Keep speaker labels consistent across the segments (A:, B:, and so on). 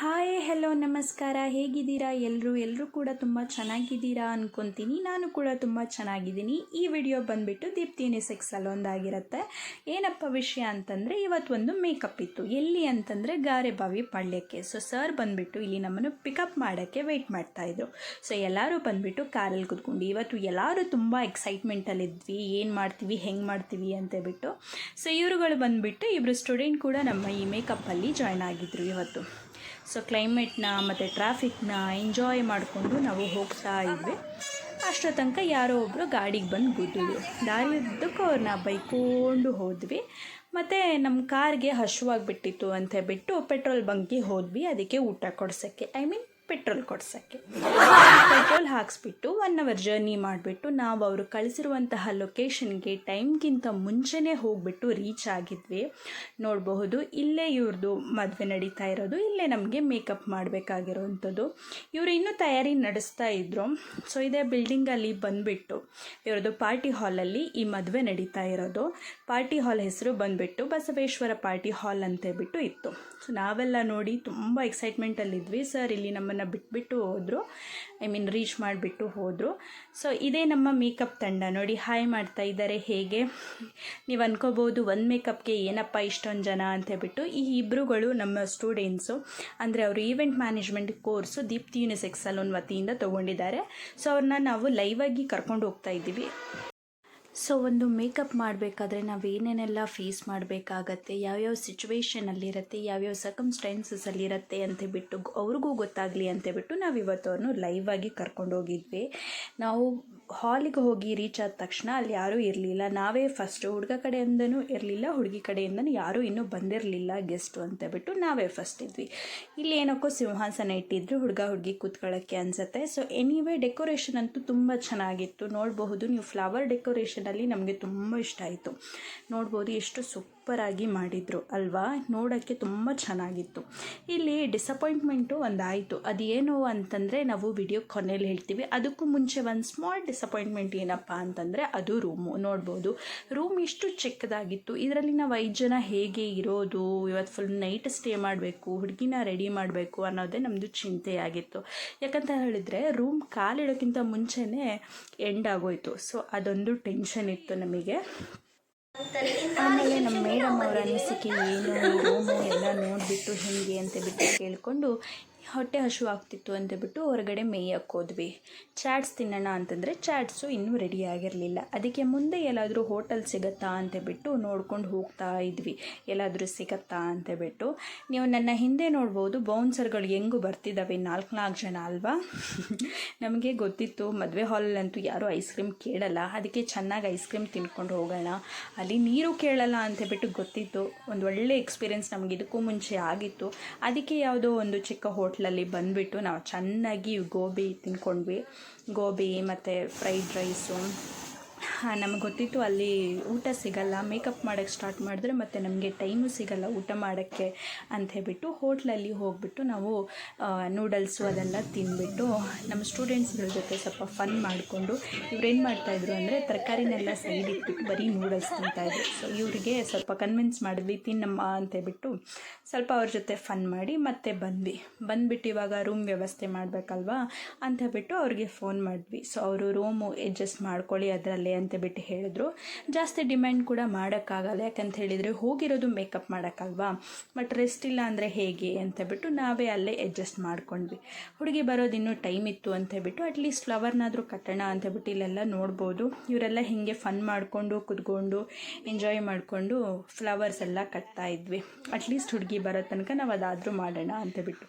A: Hi hello ನಮಸ್ಕಾರ, ಹೇಗಿದ್ದೀರಾ ಎಲ್ಲರೂ ಕೂಡ ತುಂಬ ಚೆನ್ನಾಗಿದ್ದೀರಾ ಅಂದ್ಕೊತೀನಿ. ನಾನು ಕೂಡ ತುಂಬ ಚೆನ್ನಾಗಿದ್ದೀನಿ. ಈ ವಿಡಿಯೋ ಬಂದುಬಿಟ್ಟು ದೀಪ್ತಿ ಯುನಿಸೆಕ್ಸ್ ಸಲೂನ್ದಾಗಿರುತ್ತೆ. ಏನಪ್ಪ ವಿಷಯ ಅಂತಂದರೆ, ಇವತ್ತು ಒಂದು ಮೇಕಪ್ ಇತ್ತು. ಎಲ್ಲಿ ಅಂತಂದರೆ ಗಾರೆಬಾವಿ ಪಾಳ್ಯಕ್ಕೆ. ಸೊ ಸರ್ ಬಂದುಬಿಟ್ಟು ಇಲ್ಲಿ ನಮ್ಮನ್ನು ಪಿಕಪ್ ಮಾಡೋಕ್ಕೆ ವೆಯ್ಟ್ ಮಾಡ್ತಾಯಿದ್ರು. ಸೊ ಎಲ್ಲರೂ ಬಂದುಬಿಟ್ಟು ಕಾರಲ್ಲಿ ಕೂತ್ಕೊಂಡು ಇವತ್ತು ಎಲ್ಲರೂ ತುಂಬ ಎಕ್ಸೈಟ್ಮೆಂಟಲ್ಲಿದ್ವಿ, ಏನು ಮಾಡ್ತೀವಿ ಹೆಂಗೆ ಮಾಡ್ತೀವಿ ಅಂತೇಳ್ಬಿಟ್ಟು. ಸೊ ಇವರುಗಳು ಬಂದುಬಿಟ್ಟು ಇಬ್ಬರು ಸ್ಟೂಡೆಂಟ್ ಕೂಡ ನಮ್ಮ ಈ ಮೇಕಪ್ಪಲ್ಲಿ ಜಾಯ್ನ್ ಆಗಿದ್ರು ಇವತ್ತು. ಸೊ ಕ್ಲೈಮೇಟ್ನ ಮತ್ತು ಟ್ರಾಫಿಕ್ನ ಎಂಜಾಯ್ ಮಾಡಿಕೊಂಡು ನಾವು ಹೋಗ್ತಾ ಇದ್ವಿ. ಅಷ್ಟೋ ತನಕ ಯಾರೋ ಒಬ್ಬರು ಗಾಡಿಗೆ ಬಂದು ಗುದ್ದಿದ್ರು. ದಾರಿಯುದ್ದಕ್ಕೂ ಅವ್ರನ್ನ ಬೈಕೊಂಡು ಹೋದ್ವಿ. ಮತ್ತು ನಮ್ಮ ಕಾರ್ಗೆ ಹಸುವಾಗ್ಬಿಟ್ಟಿತ್ತು ಅಂತ ಹೇಳ್ಬಿಟ್ಟು ಪೆಟ್ರೋಲ್ ಬಂಕ್ಗೆ ಹೋದ್ವಿ. ಅದಕ್ಕೆ ಊಟ ಕೊಡ್ಸೋಕ್ಕೆ, ಪೆಟ್ರೋಲ್ ಕೊಡ್ಸೋಕ್ಕೆ ಪೆಟ್ರೋಲ್ ಹಾಕ್ಸ್ಬಿಟ್ಟು 1 hour ಜರ್ನಿ ಮಾಡಿಬಿಟ್ಟು ನಾವು ಅವರು ಕಳಿಸಿರುವಂತಹ ಲೊಕೇಶನ್ಗೆ ಟೈಮ್ಗಿಂತ ಮುಂಚೆನೇ ಹೋಗ್ಬಿಟ್ಟು ರೀಚ್ ಆಗಿದ್ವಿ. ನೋಡಬಹುದು, ಇಲ್ಲೇ ಇವ್ರದ್ದು ಮದುವೆ ನಡೀತಾ ಇರೋದು, ಇಲ್ಲೇ ನಮಗೆ ಮೇಕಪ್ ಮಾಡಬೇಕಾಗಿರೋವಂಥದ್ದು. ಇವರು ಇನ್ನೂ ತಯಾರಿ ನಡೆಸ್ತಾ ಇದ್ರು. ಸೊ ಇದೇ ಬಿಲ್ಡಿಂಗಲ್ಲಿ ಬಂದುಬಿಟ್ಟು ಇವ್ರದ್ದು ಪಾರ್ಟಿ ಹಾಲಲ್ಲಿ ಈ ಮದುವೆ ನಡೀತಾ ಇರೋದು. ಪಾರ್ಟಿ ಹಾಲ್ ಹೆಸರು ಬಂದುಬಿಟ್ಟು ಬಸವೇಶ್ವರ ಪಾರ್ಟಿ ಹಾಲ್ ಅಂತೇಳ್ಬಿಟ್ಟು ಇತ್ತು. ಸೊ ನಾವೆಲ್ಲ ನೋಡಿ ತುಂಬ ಎಕ್ಸೈಟ್ಮೆಂಟಲ್ಲಿದ್ವಿ. ಸರ್ ಇಲ್ಲಿ ನಮ್ಮನ್ನು ಬಿಟ್ಬಿಟ್ಟು ಹೋದರು, ರೀಚ್ ಮಾಡಿಬಿಟ್ಟು ಹೋದರು. ಸೊ ಇದೇ ನಮ್ಮ ಮೇಕಪ್ ತಂಡ. ನೋಡಿ ಹಾಯ್ ಮಾಡ್ತಾ ಇದ್ದಾರೆ. ಹೇಗೆ ನೀವು ಅನ್ಕೋಬೋದು ಒಂದು ಮೇಕಪ್ಗೆ ಏನಪ್ಪ ಇಷ್ಟೊಂದು ಜನ ಅಂತೇಳ್ಬಿಟ್ಟು. ಈ ಇಬ್ಬರುಗಳು ನಮ್ಮ ಸ್ಟೂಡೆಂಟ್ಸು, ಅಂದರೆ ಅವರು event management course Deepti unisex salon ವತಿಯಿಂದ ತೊಗೊಂಡಿದ್ದಾರೆ. ಸೊ ಅವ್ರನ್ನ ನಾವು ಲೈವಾಗಿ ಕರ್ಕೊಂಡು ಹೋಗ್ತಾ ಇದ್ದೀವಿ. ಸೊ ಒಂದು ಮೇಕಪ್ ಮಾಡಬೇಕಾದ್ರೆ ನಾವು ಏನೇನೆಲ್ಲ ಫೇಸ್ ಮಾಡಬೇಕಾಗತ್ತೆ, ಯಾವ್ಯಾವ ಸಿಚುವೇಷನಲ್ಲಿರುತ್ತೆ, ಯಾವ್ಯಾವ ಸರ್ಕಮ್ಸ್ಟೆನ್ಸಸಲ್ಲಿರುತ್ತೆ ಅಂತೇಳ್ಬಿಟ್ಟು ಅವ್ರಿಗೂ ಗೊತ್ತಾಗಲಿ ಅಂತೇಳ್ಬಿಟ್ಟು ನಾವು ಇವತ್ತು ಅವ್ರನ್ನು ಲೈವಾಗಿ ಕರ್ಕೊಂಡೋಗಿದ್ವಿ. ನಾವು ಹಾಲಿಗೆ ಹೋಗಿ ರೀಚ್ ಆದ ತಕ್ಷಣ ಅಲ್ಲಿ ಯಾರೂ ಇರಲಿಲ್ಲ. ನಾವೇ ಫಸ್ಟು, ಹುಡುಗ ಕಡೆಯಿಂದನೂ ಇರಲಿಲ್ಲ, ಹುಡುಗಿ ಕಡೆಯಿಂದನೂ ಯಾರೂ ಇನ್ನೂ ಬಂದಿರಲಿಲ್ಲ ಗೆಸ್ಟು ಅಂತೇಳ್ಬಿಟ್ಟು ನಾವೇ ಫಸ್ಟ್ ಇದ್ವಿ. ಇಲ್ಲಿ ಏನಕ್ಕೋ ಸಿಂಹಾಸನ ಇಟ್ಟಿದ್ರು ಹುಡುಗ ಹುಡುಗಿ ಕೂತ್ಕೊಳ್ಳೋಕ್ಕೆ ಅನಿಸುತ್ತೆ. ಸೊ ಎನಿವೇ ಡೆಕೋರೇಷನ್ ಅಂತೂ ತುಂಬ ಚೆನ್ನಾಗಿತ್ತು. ನೋಡಬಹುದು ನೀವು, ಫ್ಲವರ್ ಡೆಕೋರೇಷನಲ್ಲಿ ನಮಗೆ ತುಂಬ ಇಷ್ಟ ಆಯಿತು. ನೋಡ್ಬೋದು ಎಷ್ಟು ಸೂಪರಾಗಿ ಮಾಡಿದರು ಅಲ್ವಾ, ನೋಡೋಕ್ಕೆ ತುಂಬ ಚೆನ್ನಾಗಿತ್ತು. ಇಲ್ಲಿ ಡಿಸಪಾಯಿಂಟ್ಮೆಂಟು ಒಂದಾಯಿತು. ಅದೇನು ಅಂತಂದರೆ ನಾವು ವಿಡಿಯೋ ಕೊನೆಯಲ್ಲಿ ಹೇಳ್ತೀವಿ. ಅದಕ್ಕೂ ಮುಂಚೆ ಒಂದು ಸ್ಮಾಲ್ ಡಿಸಪಾಯಿಂಟ್ಮೆಂಟ್ ಏನಪ್ಪ ಅಂತಂದರೆ ಅದು ರೂಮು. ನೋಡ್ಬೋದು ರೂಮ್ ಇಷ್ಟು ಚಿಕ್ಕದಾಗಿತ್ತು. ಇದರಲ್ಲಿ ನಾವು 5 ಜನ ಹೇಗೆ ಇರೋದು, ಇವತ್ತು ಫುಲ್ ನೈಟ್ ಸ್ಟೇ ಮಾಡಬೇಕು, ಹುಡುಗಿನ ರೆಡಿ ಮಾಡಬೇಕು ಅನ್ನೋದೇ ನಮ್ಮದು ಚಿಂತೆಯಾಗಿತ್ತು. ಯಾಕಂತ ಹೇಳಿದರೆ ರೂಮ್ ಕಾಲಿಡೋಕ್ಕಿಂತ ಮುಂಚೆನೇ ಎಂಡ್ ಆಗೋಯಿತು. ಸೊ ಅದೊಂದು ಟೆನ್ಷನ್ ಇತ್ತು ನಮಗೆ. ಆಮೇಲೆ ನಮ್ಮ ಮೇಡಮ್ ಅವರ ಅನಿಸಿಕೆ ಏನು, ರೂಮು ಎಲ್ಲ ನೋಡಿಬಿಟ್ಟು ಹೇಗೆ ಅಂತೇಳ್ಬಿಟ್ಟು ಕೇಳಿಕೊಂಡು ಹೊಟ್ಟೆ ಹಸು ಆಗ್ತಿತ್ತು ಅಂತೇಳ್ಬಿಟ್ಟು ಹೊರಗಡೆ ಮೇಯಕ್ಕೆ ಹೋದ್ವಿ. ಚಾಟ್ಸ್ ತಿನ್ನೋಣ ಅಂತಂದರೆ ಚಾಟ್ಸು ಇನ್ನೂ ರೆಡಿ ಆಗಿರಲಿಲ್ಲ. ಅದಕ್ಕೆ ಮುಂದೆ ಎಲ್ಲಾದರೂ ಹೋಟೆಲ್ ಸಿಗುತ್ತಾ ಅಂತೇಳ್ಬಿಟ್ಟು ನೋಡ್ಕೊಂಡು ಹೋಗ್ತಾ ಇದ್ವಿ, ಎಲ್ಲಾದರೂ ಸಿಗುತ್ತಾ ಅಂತೇಳ್ಬಿಟ್ಟು. ನೀವು ನನ್ನ ಹಿಂದೆ ನೋಡ್ಬೋದು ಬೌನ್ಸರ್ಗಳು ಹೆಂಗೂ ಬರ್ತಿದ್ದಾವೆ, 4 ಜನ ಅಲ್ವಾ. ನಮಗೆ ಗೊತ್ತಿತ್ತು ಮದುವೆ ಹಾಲಲ್ಲಂತೂ ಯಾರೂ ಐಸ್ ಕ್ರೀಮ್ ಕೇಳಲ್ಲ, ಅದಕ್ಕೆ ಚೆನ್ನಾಗಿ ಐಸ್ ಕ್ರೀಮ್ ತಿನ್ಕೊಂಡು ಹೋಗೋಣ, ಅಲ್ಲಿ ನೀರು ಕೇಳಲ್ಲ ಅಂತೇಳ್ಬಿಟ್ಟು ಗೊತ್ತಿತ್ತು. ಒಂದು ಒಳ್ಳೆ ಎಕ್ಸ್ಪೀರಿಯೆನ್ಸ್ ನಮಗೆ ಇದಕ್ಕೂ ಮುಂಚೆ ಆಗಿತ್ತು. ಅದಕ್ಕೆ ಯಾವುದೋ ಒಂದು ಚಿಕ್ಕ ಹೋಟ್ಲಲ್ಲಿ ಬಂದುಬಿಟ್ಟು ನಾವು ಚೆನ್ನಾಗಿ ಗೋಬಿ ತಿನ್ಕೊಂಡ್ವಿ. ಗೋಬಿ ಮತ್ತು ಫ್ರೈಡ್ ರೈಸು. ನಮಗೆ ಗೊತ್ತಿತ್ತು ಅಲ್ಲಿ ಊಟ ಸಿಗಲ್ಲ, ಮೇಕಪ್ ಮಾಡೋಕ್ಕೆ ಸ್ಟಾರ್ಟ್ ಮಾಡಿದ್ರೆ ಮತ್ತು ನಮಗೆ ಟೈಮು ಸಿಗಲ್ಲ ಊಟ ಮಾಡೋಕ್ಕೆ ಅಂಥೇಳ್ಬಿಟ್ಟು ಹೋಟ್ಲಲ್ಲಿ ಹೋಗ್ಬಿಟ್ಟು ನಾವು ನೂಡಲ್ಸು ಅದೆಲ್ಲ ತಿಂದ್ಬಿಟ್ಟು ನಮ್ಮ ಸ್ಟೂಡೆಂಟ್ಸ್ಗಳ ಜೊತೆ ಸ್ವಲ್ಪ ಫನ್ ಮಾಡಿಕೊಂಡು. ಇವ್ರೇನು ಮಾಡ್ತಾಯಿದ್ರು ಅಂದರೆ ತರಕಾರಿನೆಲ್ಲ ಸೈಡ್ ಇಟ್ಬಿಟ್ಟು ಬರೀ ನೂಡಲ್ಸ್ ತಿಂತಾಯಿದ್ರು. ಸೊ ಇವರಿಗೆ ಸ್ವಲ್ಪ ಕನ್ವಿನ್ಸ್ ಮಾಡಿದ್ವಿ, ತಿನ್ನಮ್ಮ ಅಂತೇಳ್ಬಿಟ್ಟು ಸ್ವಲ್ಪ ಅವ್ರ ಜೊತೆ ಫನ್ ಮಾಡಿ ಮತ್ತೆ ಬಂದ್ಬಿಟ್ಟು ಇವಾಗ ರೂಮ್ ವ್ಯವಸ್ಥೆ ಮಾಡಬೇಕಲ್ವಾ ಅಂತೇಳ್ಬಿಟ್ಟು ಅವ್ರಿಗೆ ಫೋನ್ ಮಾಡಿದ್ವಿ. ಸೊ ಅವರು ರೂಮು ಅಡ್ಜಸ್ಟ್ ಮಾಡ್ಕೊಳ್ಳಿ ಅದರಲ್ಲೇ ಅಂತೇಳ್ಬಿಟ್ಟು ಹೇಳಿದ್ರು. ಜಾಸ್ತಿ ಡಿಮ್ಯಾಂಡ್ ಕೂಡ ಮಾಡೋಕ್ಕಾಗಲ್ಲ, ಯಾಕಂತ ಹೇಳಿದರೆ ಹೋಗಿರೋದು ಮೇಕಪ್ ಮಾಡೋಕ್ಕಲ್ವಾ, ಬಟ್ ರೆಸ್ಟ್ ಇಲ್ಲ ಅಂದರೆ ಹೇಗೆ ಅಂತೇಳ್ಬಿಟ್ಟು ನಾವೇ ಅಲ್ಲೇ ಅಡ್ಜಸ್ಟ್ ಮಾಡ್ಕೊಂಡ್ವಿ. ಹುಡುಗಿ ಬರೋದು ಇನ್ನೂ ಟೈಮ್ ಇತ್ತು ಅಂತೇಳ್ಬಿಟ್ಟು ಅಟ್ಲೀಸ್ಟ್ ಫ್ಲವರ್ನಾದರೂ ಕಟ್ಟೋಣ ಅಂತೇಳ್ಬಿಟ್ಟು ಇಲ್ಲೆಲ್ಲ ನೋಡ್ಬೋದು. ಇವರೆಲ್ಲ ಹೀಗೆ ಫನ್ ಮಾಡಿಕೊಂಡು ಕುತ್ಕೊಂಡು ಎಂಜಾಯ್ ಮಾಡಿಕೊಂಡು ಫ್ಲವರ್ಸ್ ಎಲ್ಲ ಕಟ್ತಾ ಇದ್ವಿ. ಅಟ್ಲೀಸ್ಟ್ ಹುಡುಗಿ ಬರೋ ತನಕ ನಾವು ಅದಾದರೂ ಮಾಡೋಣ ಅಂತೇಳ್ಬಿಟ್ಟು.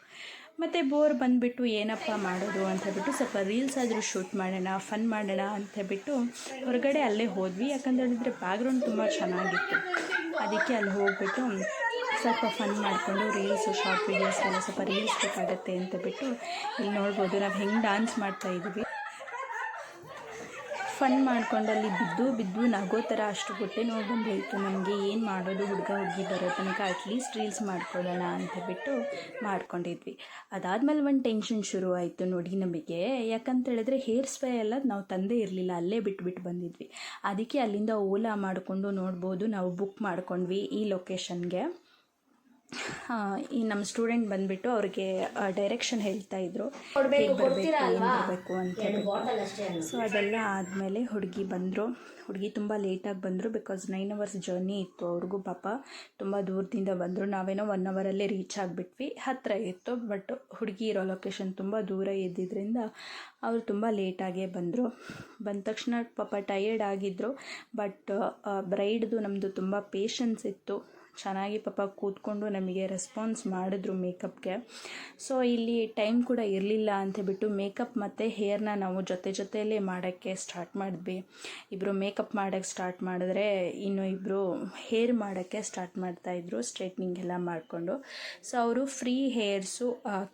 A: ಮತ್ತು ಬೋರ್ ಬಂದುಬಿಟ್ಟು ಏನಪ್ಪ ಮಾಡೋದು ಅಂತೇಳ್ಬಿಟ್ಟು ಸ್ವಲ್ಪ ರೀಲ್ಸ್ ಆದರೂ ಶೂಟ್ ಮಾಡೋಣ, ಫನ್ ಮಾಡೋಣ ಅಂತೇಳ್ಬಿಟ್ಟು ಹೊರಗಡೆ ಅಲ್ಲೇ ಹೋದ್ವಿ. ಯಾಕಂತ ಹೇಳಿದರೆ ಬ್ಯಾಕ್ಗ್ರೌಂಡ್ ತುಂಬ ಚೆನ್ನಾಗಿತ್ತು. ಅದಕ್ಕೆ ಅಲ್ಲಿ ಹೋಗ್ಬಿಟ್ಟು ಸ್ವಲ್ಪ ಫನ್ ಮಾಡಿಕೊಂಡು ರೀಲ್ಸು ಶಾರ್ಟ್ ವೀಡಿಯೋಸ್ಗೆಲ್ಲ ಸ್ವಲ್ಪ ರೀಲ್ಸ್ ಬೇಕಾಗತ್ತೆ ಅಂತೇಳ್ಬಿಟ್ಟು ಇಲ್ಲಿ ನೋಡ್ಬೋದು ನಾವು ಹೆಂಗೆ ಡ್ಯಾನ್ಸ್ ಮಾಡ್ತಾಯಿದ್ವಿ. ಫನ್ ಮಾಡ್ಕೊಂಡು ಅಲ್ಲಿ ಬಿದ್ದು ನಗೋ ಥರ ಅಷ್ಟು ಹೊಟ್ಟೆ ನೋವು ಬಂದೋಯಿತು ನಮಗೆ. ಏನು ಮಾಡೋದು, ಹುಡುಗ ಹುಡುಗಿ ಬರೋ ತನಕ ಅಟ್ಲೀಸ್ಟ್ ರೀಲ್ಸ್ ಮಾಡ್ಕೊಳ್ಳೋಣ ಅಂತೇಳ್ಬಿಟ್ಟು ಮಾಡ್ಕೊಂಡಿದ್ವಿ. ಅದಾದಮೇಲೆ ಒಂದು ಟೆನ್ಷನ್ ಶುರು ಆಯಿತು ನೋಡಿ ನಮಗೆ. ಯಾಕಂತೇಳಿದ್ರೆ ಹೇರ್ ಸ್ಪ್ರೇ ಎಲ್ಲ ನಾವು ತಂದೇ ಇರಲಿಲ್ಲ, ಅಲ್ಲೇ ಬಿಟ್ಬಿಟ್ಟು ಬಂದಿದ್ವಿ. ಅದಕ್ಕೆ ಅಲ್ಲಿಂದ ಓಲಾ ಮಾಡಿಕೊಂಡು ನೋಡ್ಬೋದು ನಾವು ಬುಕ್ ಮಾಡ್ಕೊಂಡ್ವಿ ಈ ಲೊಕೇಶನ್ಗೆ. ಈ ನಮ್ಮ ಸ್ಟೂಡೆಂಟ್ ಬಂದುಬಿಟ್ಟು ಅವ್ರಿಗೆ ಡೈರೆಕ್ಷನ್ ಹೇಳ್ತಾ ಇದ್ರು ಹೇಗೆ ಬರಬೇಕು ಏನು ಬರಬೇಕು ಅಂತ ಹೇಳ್ಬಿಟ್ಟು. ಸೊ ಅದೆಲ್ಲ ಆದಮೇಲೆ ಹುಡುಗಿ ಬಂದರು. ಹುಡುಗಿ ತುಂಬ ಲೇಟಾಗಿ ಬಂದರು, ಬಿಕಾಸ್ 9 hours ಜರ್ನಿ ಇತ್ತು ಅವ್ರಿಗೂ. ಪಾಪ ತುಂಬ ದೂರದಿಂದ ಬಂದರು. ನಾವೇನೋ 1 hourಲ್ಲೇ ರೀಚ್ ಆಗಿಬಿಟ್ವಿ, ಹತ್ತಿರ ಇತ್ತು. ಬಟ್ ಹುಡುಗಿ ಇರೋ ಲೊಕೇಶನ್ ತುಂಬ ದೂರ ಇದ್ದಿದ್ದರಿಂದ ಅವರು ತುಂಬ ಲೇಟಾಗೇ ಬಂದರು. ಬಂದ ತಕ್ಷಣ ಪಾಪ ಟಯರ್ಡ್ ಆಗಿದ್ದರು. ಬಟ್ ಬ್ರೈಡ್ದು ನಮ್ಮದು ತುಂಬ ಪೇಷನ್ಸ್ ಇತ್ತು. ಚೆನ್ನಾಗಿ ಪಾಪ ಕೂತ್ಕೊಂಡು ನಮಗೆ ರೆಸ್ಪಾನ್ಸ್ ಮಾಡಿದ್ರು ಮೇಕಪ್ಗೆ. ಸೊ ಇಲ್ಲಿ ಟೈಮ್ ಕೂಡ ಇರಲಿಲ್ಲ ಅಂತೇಳ್ಬಿಟ್ಟು ಮೇಕಪ್ ಮತ್ತು ಹೇರ್ನ ನಾವು ಜೊತೆಯಲ್ಲೇ ಮಾಡೋಕ್ಕೆ ಸ್ಟಾರ್ಟ್ ಮಾಡಿದ್ವಿ. ಇಬ್ಬರು ಮೇಕಪ್ ಮಾಡೋಕ್ಕೆ ಸ್ಟಾರ್ಟ್ ಮಾಡಿದ್ರೆ ಇನ್ನು ಇಬ್ಬರು ಹೇರ್ ಮಾಡೋಕ್ಕೆ ಸ್ಟಾರ್ಟ್ ಮಾಡ್ತಾಯಿದ್ರು, ಸ್ಟ್ರೈಟ್ನಿಂಗ್ ಎಲ್ಲ ಮಾಡಿಕೊಂಡು. ಸೊ ಅವರು ಫ್ರೀ ಹೇರ್ಸು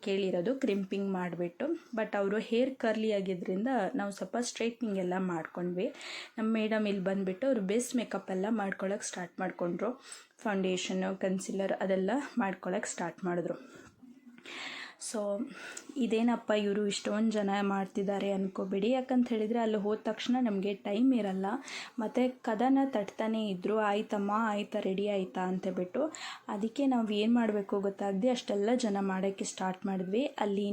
A: ಕೇಳಿರೋದು, ಕ್ರಿಂಪಿಂಗ್ ಮಾಡಿಬಿಟ್ಟು. ಬಟ್ ಅವರು ಹೇರ್ ಕರ್ಲಿ ಆಗಿದ್ದರಿಂದ ನಾವು ಸ್ವಲ್ಪ ಸ್ಟ್ರೈಟ್ನಿಂಗ್ ಎಲ್ಲ ಮಾಡ್ಕೊಂಡ್ವಿ. ನಮ್ಮ ಮೇಡಮ್ ಇಲ್ಲಿ ಬಂದುಬಿಟ್ಟು ಅವರು ಬೇಸ್ ಮೇಕಪ್ ಎಲ್ಲ ಮಾಡ್ಕೊಳ್ಳೋಕೆ ಸ್ಟಾರ್ಟ್ ಮಾಡಿಕೊಂಡ್ರು. ಫೌಂಡೇಶನ್ನು, ಕನ್ಸಿಲರ್ ಅದೆಲ್ಲ ಮಾಡ್ಕೊಳ್ಳೋಕೆ ಸ್ಟಾರ್ಟ್ ಮಾಡಿದ್ರು. ಸೊ ಇದೇನಪ್ಪ ಇವರು ಇಷ್ಟೊಂದು ಜನ ಮಾಡ್ತಿದ್ದಾರೆ ಅಂದ್ಕೋಬೇಡಿ. ಯಾಕಂತ ಹೇಳಿದರೆ ಅಲ್ಲಿ ಹೋದ ತಕ್ಷಣ ನಮಗೆ ಟೈಮ್ ಇರಲ್ಲ. ಮತ್ತು ಕದನ ತಟ್ತಾನೇ ಇದ್ದರು, ಆಯ್ತಮ್ಮ ಆಯ್ತಾ ರೆಡಿ ಆಯಿತಾ ಅಂತೇಳ್ಬಿಟ್ಟು. ಅದಕ್ಕೆ ನಾವು ಏನು ಮಾಡಬೇಕು ಗೊತ್ತಾಗದೆ ಅಷ್ಟೆಲ್ಲ ಜನ ಮಾಡೋಕ್ಕೆ ಸ್ಟಾರ್ಟ್ ಮಾಡಿದ್ವಿ. ಅಲ್ಲಿ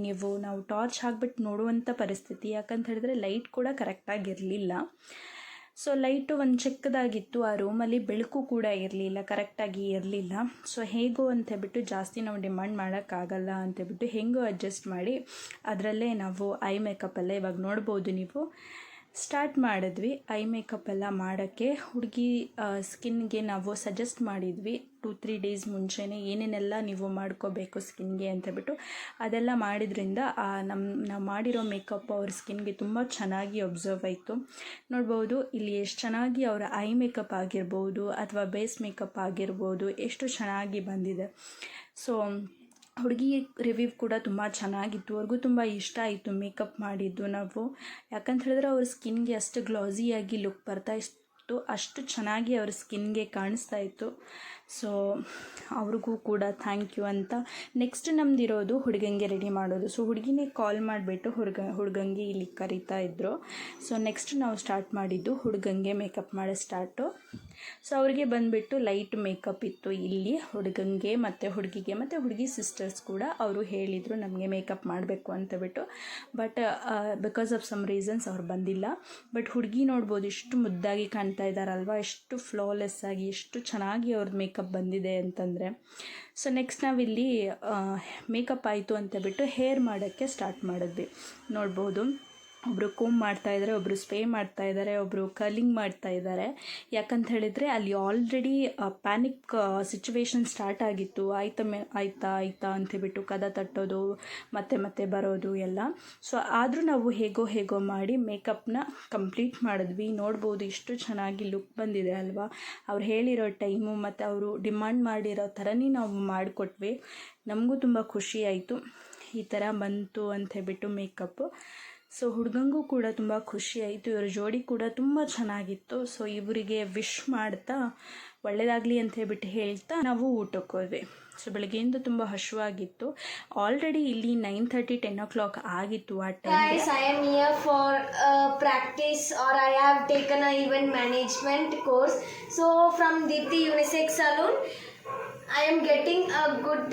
A: ನಾವು ಟಾರ್ಚ್ ಹಾಕ್ಬಿಟ್ಟು ನೋಡುವಂಥ ಪರಿಸ್ಥಿತಿ. ಯಾಕಂತ ಹೇಳಿದ್ರೆ ಲೈಟ್ ಕೂಡ ಕರೆಕ್ಟಾಗಿರಲಿಲ್ಲ. ಸೊ ಲೈಟು ಒಂದು ಚಿಕ್ಕದಾಗಿತ್ತು, ಆ ರೂಮಲ್ಲಿ ಬೆಳಕು ಕೂಡ ಇರಲಿಲ್ಲ, ಕರೆಕ್ಟಾಗಿ ಇರಲಿಲ್ಲ. ಸೊ ಹೇಗೋ ಅಂತೇಳ್ಬಿಟ್ಟು ಜಾಸ್ತಿ ನಾವು ಡಿಮಾಂಡ್ ಮಾಡೋಕ್ಕಾಗಲ್ಲ ಅಂತೇಳ್ಬಿಟ್ಟು ಹೆಂಗೋ ಅಡ್ಜಸ್ಟ್ ಮಾಡಿ ಅದರಲ್ಲೇ ನಾವು ಐ ಮೇಕಪ್ಪೆಲ್ಲ ಇವಾಗ ನೋಡ್ಬೋದು ನೀವು ಸ್ಟಾರ್ಟ್ ಮಾಡಿದ್ವಿ. ಐ ಮೇಕಪ್ ಎಲ್ಲ ಮಾಡೋಕ್ಕೆ ಹುಡುಗಿ ಸ್ಕಿನ್ಗೆ ನಾವು ಸಜೆಸ್ಟ್ ಮಾಡಿದ್ವಿ 2-3 days ಮುಂಚೆನೇ ಏನೇನೆಲ್ಲ ನೀವು ಮಾಡ್ಕೋಬೇಕು ಸ್ಕಿನ್ಗೆ ಅಂತೇಳ್ಬಿಟ್ಟು. ಅದೆಲ್ಲ ಮಾಡಿದ್ರಿಂದ ನಾವು ಮಾಡಿರೋ ಮೇಕಪ್ ಅವ್ರ ಸ್ಕಿನ್ಗೆ ತುಂಬ ಚೆನ್ನಾಗಿ ಒಬ್ಸರ್ವ್ ಆಯಿತು. ನೋಡ್ಬೋದು ಇಲ್ಲಿ ಎಷ್ಟು ಚೆನ್ನಾಗಿ ಅವರ ಐ ಮೇಕಪ್ ಆಗಿರ್ಬೋದು ಅಥವಾ ಬೇಸ್ ಮೇಕಪ್ ಆಗಿರ್ಬೋದು ಎಷ್ಟು ಚೆನ್ನಾಗಿ ಬಂದಿದೆ. ಸೊ ಹುಡುಗಿ ರಿವ್ಯೂ ಕೂಡ ತುಂಬ ಚೆನ್ನಾಗಿತ್ತು. ಅವ್ರಿಗೂ ತುಂಬ ಇಷ್ಟ ಆಯಿತು ಮೇಕಪ್ ಮಾಡಿದ್ದು ನಾವು. ಯಾಕಂತ ಹೇಳಿದ್ರೆ ಅವ್ರ ಸ್ಕಿನ್ಗೆ ಅಷ್ಟು ಗ್ಲಾಸಿಯಾಗಿ ಲುಕ್ ಬರ್ತಾ ಇತ್ತು, ಅಷ್ಟು ಚೆನ್ನಾಗಿ ಅವ್ರ ಸ್ಕಿನ್ಗೆ ಕಾಣಿಸ್ತಾ ಇತ್ತು. ಸೊ ಅವ್ರಿಗೂ ಕೂಡ ಥ್ಯಾಂಕ್ ಯು ಅಂತ. ನೆಕ್ಸ್ಟ್ ನಮ್ಮದಿರೋದು ಹುಡುಗಂಗೆ ರೆಡಿ ಮಾಡೋದು. ಸೊ ಹುಡುಗಿನೇ ಕಾಲ್ ಮಾಡಿಬಿಟ್ಟು ಹುಡುಗಂಗೆ ಇಲ್ಲಿ ಕರೀತಾ ಇದ್ದರು. ಸೊ ನೆಕ್ಸ್ಟ್ ನಾವು ಸ್ಟಾರ್ಟ್ ಮಾಡಿದ್ದು ಹುಡುಗಂಗೆ ಮೇಕಪ್ ಮಾಡೋ ಸ್ಟಾರ್ಟು. ಸೊ ಅವ್ರಿಗೆ ಬಂದುಬಿಟ್ಟು ಲೈಟ್ ಮೇಕಪ್ ಇತ್ತು ಇಲ್ಲಿ ಹುಡುಗಂಗೆ ಮತ್ತು ಹುಡುಗಿಗೆ, ಮತ್ತು ಹುಡುಗಿ ಸಿಸ್ಟರ್ಸ್ ಕೂಡ ಅವರು ಹೇಳಿದರು ನಮಗೆ ಮೇಕಪ್ ಮಾಡಬೇಕು ಅಂತಬಿಟ್ಟು. But because of some reasons ಅವ್ರು ಬಂದಿಲ್ಲ. ಬಟ್ ಹುಡುಗಿ ನೋಡ್ಬೋದು ಎಷ್ಟು ಮುದ್ದಾಗಿ ಕಾಣ್ತಾ ಇದ್ದಾರಲ್ವ, ಎಷ್ಟು ಫ್ಲಾಲೆಸ್ ಆಗಿ ಎಷ್ಟು ಚೆನ್ನಾಗಿ ಅವ್ರದ್ದು ಮೇಕಪ್ ಬಂದಿದೆ ಅಂತಂದರೆ. ಸೊ ನೆಕ್ಸ್ಟ್ ನಾವಿಲ್ಲಿ ಮೇಕಪ್ ಆಯಿತು ಅಂತಬಿಟ್ಟು ಹೇರ್ ಮಾಡೋಕ್ಕೆ ಸ್ಟಾರ್ಟ್ ಮಾಡಿದ್ವಿ. ನೋಡ್ಬೋದು ಒಬ್ಬರು ಕೋಮ್ ಮಾಡ್ತಾಯಿದ್ದಾರೆ, ಒಬ್ಬರು ಸ್ಪ್ರೇ ಮಾಡ್ತಾಯಿದ್ದಾರೆ, ಒಬ್ಬರು ಕರ್ಲಿಂಗ್ ಮಾಡ್ತಾಯಿದ್ದಾರೆ. ಯಾಕಂತ ಹೇಳಿದರೆ ಅಲ್ಲಿ ಆಲ್ರೆಡಿ ಪ್ಯಾನಿಕ್ ಸಿಚುವೇಶನ್ ಸ್ಟಾರ್ಟ್ ಆಗಿತ್ತು. ಆಯ್ತಾ ಅಂತೇಳ್ಬಿಟ್ಟು ಕದ ತಟ್ಟೋದು ಮತ್ತೆ ಬರೋದು ಎಲ್ಲ. ಸೊ ಆದರೂ ನಾವು ಹೇಗೋ ಮಾಡಿ ಮೇಕಪ್ನ ಕಂಪ್ಲೀಟ್ ಮಾಡಿದ್ವಿ. ನೋಡ್ಬೋದು ಇಷ್ಟು ಚೆನ್ನಾಗಿ ಲುಕ್ ಬಂದಿದೆ ಅಲ್ವಾ. ಅವ್ರು ಹೇಳಿರೋ ಟೈಮು ಮತ್ತು ಅವರು ಡಿಮಾಂಡ್ ಮಾಡಿರೋ ಥರನೇ ನಾವು ಮಾಡಿಕೊಟ್ವಿ. ನಮಗೂ ತುಂಬ ಖುಷಿ ಆಯಿತು ಈ ಥರ ಬಂತು ಅಂಥೇಳ್ಬಿಟ್ಟು ಮೇಕಪ್ಪು. ಸೊ ಹುಡುಗಂಗೂ ಕೂಡ ತುಂಬ ಖುಷಿ ಆಯಿತು. ಇವರ ಜೋಡಿ ಕೂಡ ತುಂಬ ಚೆನ್ನಾಗಿತ್ತು. ಸೊ ಇವರಿಗೆ ವಿಶ್ ಮಾಡ್ತಾ ಒಳ್ಳೆಯದಾಗಲಿ ಅಂತ ಹೇಳ್ತಾ ನಾವು ಊಟಕ್ಕೆ ಹೋದ್ವಿ. ಸೊ ಬೆಳಗ್ಗೆಯಿಂದ ತುಂಬ ಹಸುವಾಗಿತ್ತು. ಆಲ್ರೆಡಿ ಇಲ್ಲಿ 9:30-10 o'clock ಆಗಿತ್ತು ಆ ಟೈಮ್ಗೆ.
B: Guys, I am here for practice, or I have taken a event management course. So from Deepthi Unisex Salon, I am getting a good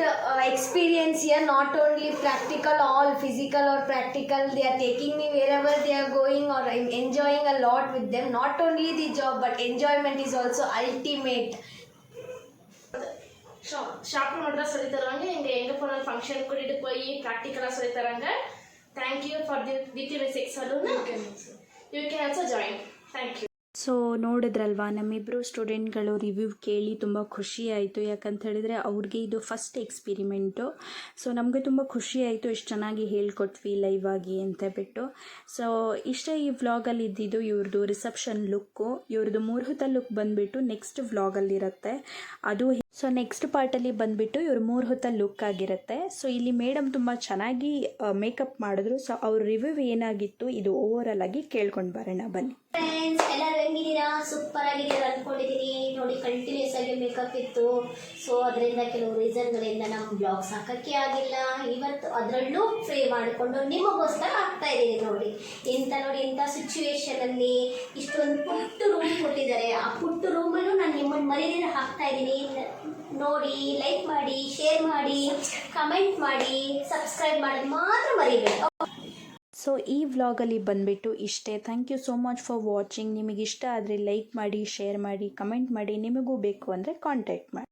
B: experience here. Not only practical, all physical or practical. They are taking me wherever they are going, or I'm enjoying a lot with them. Not only the job, but enjoyment is also ultimate.
C: Shopping மட்டும் தான் சொல்லி தருவாங்க. எங்கே போனாலும் function கூட்டிகிட்டு போய் ப்ராக்டிக்கலாக சொல்லி தராங்க. Thank you for Deepthi Unisex Salon. You can also join. Thank you.
A: So ನೋಡಿದ್ರಲ್ವಾ, ನಮ್ಮಿಬ್ಬರು ಸ್ಟೂಡೆಂಟ್ಗಳು ರಿವ್ಯೂ ಕೇಳಿ ತುಂಬ ಖುಷಿ ಆಯಿತು. ಯಾಕಂತ ಹೇಳಿದರೆ ಅವ್ರಿಗೆ ಇದು ಫಸ್ಟ್ ಎಕ್ಸ್ಪಿರಿಮೆಂಟು. ಸೊ ನಮಗೆ ತುಂಬ ಖುಷಿ ಆಯಿತು, ಎಷ್ಟು ಚೆನ್ನಾಗಿ ಹೇಳ್ಕೊಟ್ವಿ ಲೈವ್ ಆಗಿ ಅಂತೇಳ್ಬಿಟ್ಟು. ಸೊ ಇಷ್ಟೇ ಈ ವ್ಲಾಗಲ್ಲಿ ಇದ್ದಿದ್ದು ಇವ್ರದ್ದು ರಿಸೆಪ್ಷನ್ ಲುಕ್ಕು. ಇವ್ರದ್ದು ಮುಹೂರ್ತ ಲುಕ್ ಬಂದುಬಿಟ್ಟು ನೆಕ್ಸ್ಟ್ ವ್ಲಾಗಲ್ಲಿರುತ್ತೆ ಅದು. ಸೊ ನೆಕ್ಸ್ಟ್ ಪಾರ್ಟಲ್ಲಿ ಬಂದುಬಿಟ್ಟು ಇವರು ಮುಹೂರ್ತ ಲುಕ್ ಆಗಿರುತ್ತೆ. ಸೊ ಇಲ್ಲಿ ಮೇಡಮ್ ತುಂಬ ಚೆನ್ನಾಗಿ ಮೇಕಪ್ ಮಾಡಿದ್ರು. ಸೊ ಅವ್ರ ರಿವ್ಯೂ ಏನಾಗಿತ್ತು ಇದು ಓವರಾಲ್ ಆಗಿ ಕೇಳ್ಕೊಂಡು ಬರೋಣ ಬನ್ನಿ.
D: ಫ್ರೆಂಡ್ಸ್, ಎಲ್ಲರೂ ಹೆಂಗಿದ್ದೀರಾ? ಸೂಪರ್ ಆಗಿದ್ದೀರಾ ಅಂದ್ಕೊಂಡಿದ್ದೀನಿ. ನೋಡಿ, ಕಂಟಿನ್ಯೂಸ್ ಆಗಿ ಮೇಕಪ್ ಇತ್ತು. ಸೊ ಅದರಿಂದ ಕೆಲವು ರೀಸನ್ಗಳಿಂದ ನಮ್ಮ ಬ್ಲಾಗ್ಸ್ ಹಾಕೋಕ್ಕೆ ಆಗಿಲ್ಲ. ಇವತ್ತು ಅದರಲ್ಲೂ ಫ್ರೀ ಮಾಡಿಕೊಂಡು ನಿಮಗೋಸ್ಕರ ಹಾಕ್ತಾ ಇದ್ದೀನಿ. ನೋಡಿ ಇಂಥ ಸಿಚುವೇಶನಲ್ಲಿ ಇಷ್ಟೊಂದು ಪುಟ್ಟ ರೂಮ್ ಕೊಟ್ಟಿದ್ದಾರೆ. ಆ ಪುಟ್ಟ ರೂಮಲ್ಲೂ ನಾನು ನಿಮ್ಮನ್ನು ಮರೀದಿರ ಹಾಕ್ತಾ ಇದ್ದೀನಿ. ನೋಡಿ, ಲೈಕ್ ಮಾಡಿ, ಶೇರ್ ಮಾಡಿ, ಕಮೆಂಟ್ ಮಾಡಿ, ಸಬ್ಸ್ಕ್ರೈಬ್ ಮಾಡೋದು ಮಾತ್ರ ಮರಿಬೇಡಿ.
A: ಸೊ ಈ ವ್ಲಾಗಲ್ಲಿ ಬಂದುಬಿಟ್ಟು ಇಷ್ಟೇ. Thank you so much for watching. ನಿಮಗೆ ಇಷ್ಟ ಆದರೆ ಲೈಕ್ ಮಾಡಿ, ಶೇರ್ ಮಾಡಿ, ಕಮೆಂಟ್ ಮಾಡಿ. ನಿಮಗೂ ಬೇಕು ಅಂದರೆ ಕಾಂಟ್ಯಾಕ್ಟ್ ಮಾಡಿ.